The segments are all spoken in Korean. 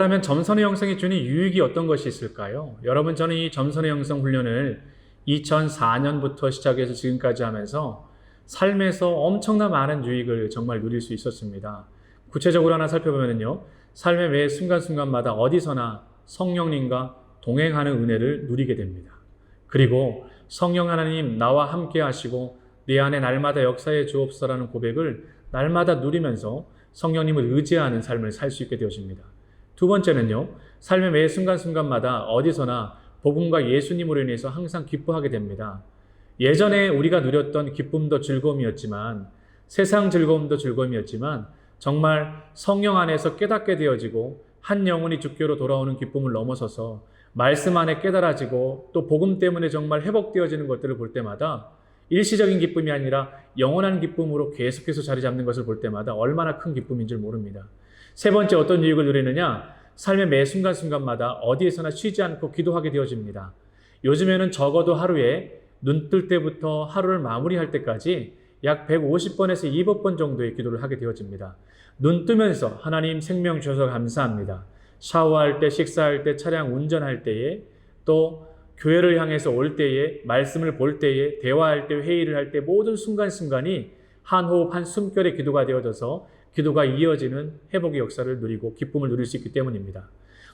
그렇다면 점선의 영성이 주는 유익이 어떤 것이 있을까요? 여러분, 저는 이 점선의 영성 훈련을 2004년부터 시작해서 지금까지 하면서 삶에서 엄청난 많은 유익을 정말 누릴 수 있었습니다. 구체적으로 하나 살펴보면요, 삶의 매 순간순간마다 어디서나 성령님과 동행하는 은혜를 누리게 됩니다. 그리고 성령 하나님 나와 함께 하시고 내 안에 날마다 역사해 주옵소서라는 고백을 날마다 누리면서 성령님을 의지하는 삶을 살 수 있게 되어집니다. 두 번째는요, 삶의 매 순간순간마다 어디서나 복음과 예수님으로 인해서 항상 기뻐하게 됩니다. 예전에 우리가 누렸던 기쁨도 즐거움이었지만, 세상 즐거움도 즐거움이었지만, 정말 성령 안에서 깨닫게 되어지고 한 영혼이 주께로 돌아오는 기쁨을 넘어서서 말씀 안에 깨달아지고 또 복음 때문에 정말 회복되어지는 것들을 볼 때마다 일시적인 기쁨이 아니라 영원한 기쁨으로 계속해서 자리 잡는 것을 볼 때마다 얼마나 큰 기쁨인 줄 모릅니다. 세 번째, 어떤 유익을 누리느냐? 삶의 매 순간순간마다 어디에서나 쉬지 않고 기도하게 되어집니다. 요즘에는 적어도 하루에 눈 뜰 때부터 하루를 마무리할 때까지 약 150번에서 200번 정도의 기도를 하게 되어집니다. 눈 뜨면서 하나님 생명 주셔서 감사합니다. 샤워할 때, 식사할 때, 차량 운전할 때에, 또 교회를 향해서 올 때에, 말씀을 볼 때에, 대화할 때, 회의를 할 때 모든 순간순간이 한 호흡, 한 숨결의 기도가 되어져서 기도가 이어지는 회복의 역사를 누리고 기쁨을 누릴 수 있기 때문입니다.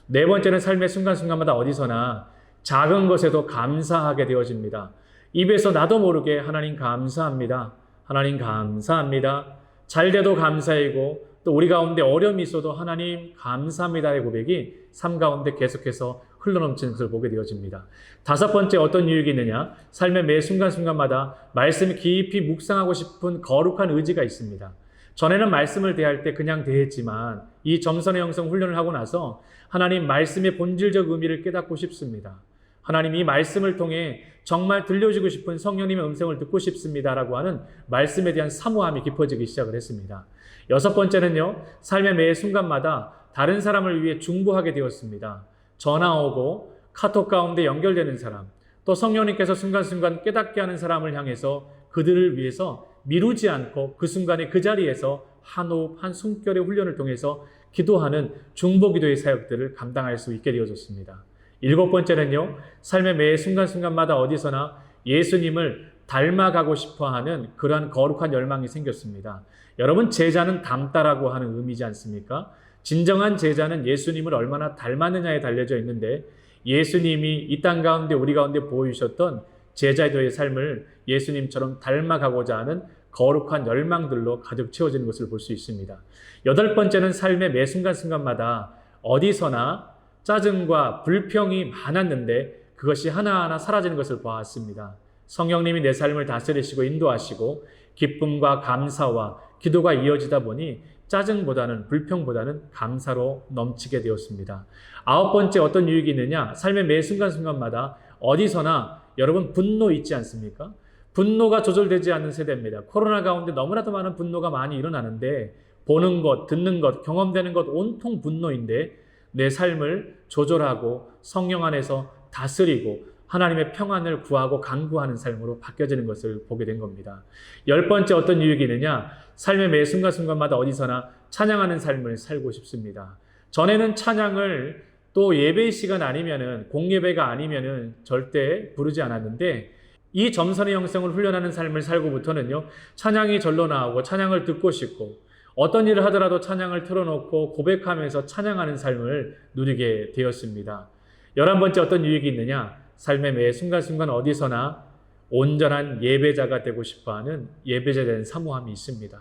네 번째는 삶의 순간순간마다 어디서나 작은 것에도 감사하게 되어집니다. 입에서 나도 모르게 하나님 감사합니다. 하나님 감사합니다. 잘 돼도 감사이고 또 우리 가운데 어려움이 있어도 하나님 감사합니다의 고백이 삶 가운데 계속해서 흘러넘치는 것을 보게 되어집니다. 다섯 번째, 어떤 유익이 있느냐? 삶의 매 순간순간마다 말씀을 깊이 묵상하고 싶은 거룩한 의지가 있습니다. 전에는 말씀을 대할 때 그냥 대했지만 이 점선의 영성 훈련을 하고 나서 하나님 말씀의 본질적 의미를 깨닫고 싶습니다. 하나님 이 말씀을 통해 정말 들려주고 싶은 성령님의 음성을 듣고 싶습니다라고 하는 말씀에 대한 사모함이 깊어지기 시작을 했습니다. 여섯 번째는요, 삶의 매 순간마다 다른 사람을 위해 중보하게 되었습니다. 전화 오고 카톡 가운데 연결되는 사람, 또 성령님께서 순간순간 깨닫게 하는 사람을 향해서 그들을 위해서 미루지 않고 그 순간에 그 자리에서 한 호흡, 한 숨결의 훈련을 통해서 기도하는 중보기도의 사역들을 감당할 수 있게 되어졌습니다. 일곱 번째는요, 삶의 매 순간순간마다 어디서나 예수님을 닮아가고 싶어하는 그러한 거룩한 열망이 생겼습니다. 여러분, 제자는 닮다라고 하는 의미지 않습니까? 진정한 제자는 예수님을 얼마나 닮았느냐에 달려져 있는데, 예수님이 이 땅 가운데 우리 가운데 보여주셨던 제자도의 삶을 예수님처럼 닮아가고자 하는 거룩한 열망들로 가득 채워지는 것을 볼 수 있습니다. 여덟 번째는 삶의 매 순간순간마다 어디서나 짜증과 불평이 많았는데 그것이 하나하나 사라지는 것을 보았습니다. 성령님이 내 삶을 다스리시고 인도하시고 기쁨과 감사와 기도가 이어지다 보니 짜증보다는, 불평보다는 감사로 넘치게 되었습니다. 아홉 번째, 어떤 유익이 있느냐? 삶의 매 순간순간마다 어디서나 여러분 분노 있지 않습니까? 분노가 조절되지 않는 세대입니다. 코로나 가운데 너무나도 많은 분노가 많이 일어나는데 보는 것, 듣는 것, 경험되는 것 온통 분노인데 내 삶을 조절하고 성령 안에서 다스리고 하나님의 평안을 구하고 간구하는 삶으로 바뀌어지는 것을 보게 된 겁니다. 열 번째, 어떤 유익이 있느냐? 삶의 매 순간순간마다 어디서나 찬양하는 삶을 살고 싶습니다. 전에는 찬양을 또 예배 시간 아니면은, 공예배가 아니면은 절대 부르지 않았는데 이 점선의 영성을 훈련하는 삶을 살고부터는요, 찬양이 절로 나오고 찬양을 듣고 싶고 어떤 일을 하더라도 찬양을 틀어놓고 고백하면서 찬양하는 삶을 누리게 되었습니다. 11번째, 어떤 유익이 있느냐? 삶의 매 순간순간 어디서나 온전한 예배자가 되고 싶어하는 예배자에 대한 사모함이 있습니다.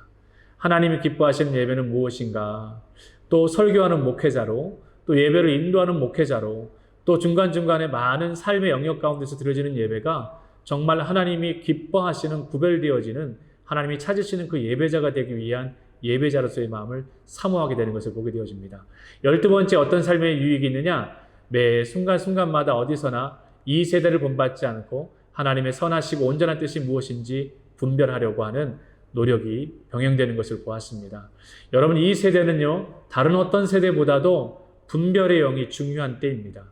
하나님이 기뻐하시는 예배는 무엇인가? 또 설교하는 목회자로, 또 예배를 인도하는 목회자로, 또 중간중간에 많은 삶의 영역 가운데서 드려지는 예배가 정말 하나님이 기뻐하시는, 구별되어지는, 하나님이 찾으시는 그 예배자가 되기 위한 예배자로서의 마음을 사모하게 되는 것을 보게 되어집니다. 12번째, 어떤 삶의 유익이 있느냐? 매 순간순간마다 어디서나 이 세대를 본받지 않고 하나님의 선하시고 온전한 뜻이 무엇인지 분별하려고 하는 노력이 병행되는 것을 보았습니다. 여러분, 이 세대는요, 다른 어떤 세대보다도 분별의 영이 중요한 때입니다.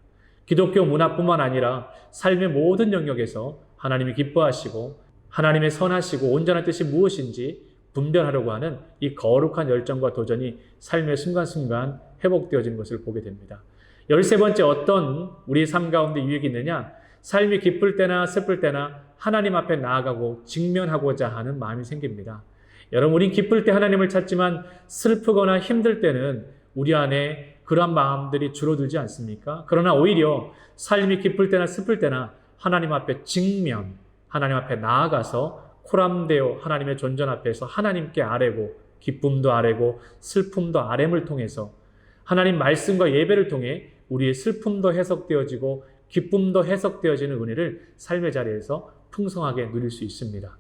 기독교 문화뿐만 아니라 삶의 모든 영역에서 하나님이 기뻐하시고 하나님의 선하시고 온전한 뜻이 무엇인지 분별하려고 하는 이 거룩한 열정과 도전이 삶의 순간순간 회복되어지는 것을 보게 됩니다. 13번째, 어떤 우리 삶 가운데 유익이 있느냐? 삶이 기쁠 때나 슬플 때나 하나님 앞에 나아가고 직면하고자 하는 마음이 생깁니다. 여러분, 우린 기쁠 때 하나님을 찾지만 슬프거나 힘들 때는 우리 안에 그러한 마음들이 줄어들지 않습니까? 그러나 오히려 삶이 기쁠 때나 슬플 때나 하나님 앞에 직면, 하나님 앞에 나아가서 코람되어 하나님의 존전 앞에서 하나님께 아뢰고 기쁨도 아뢰고 슬픔도 아뢰음을 통해서 하나님 말씀과 예배를 통해 우리의 슬픔도 해석되어지고 기쁨도 해석되어지는 은혜를 삶의 자리에서 풍성하게 누릴 수 있습니다.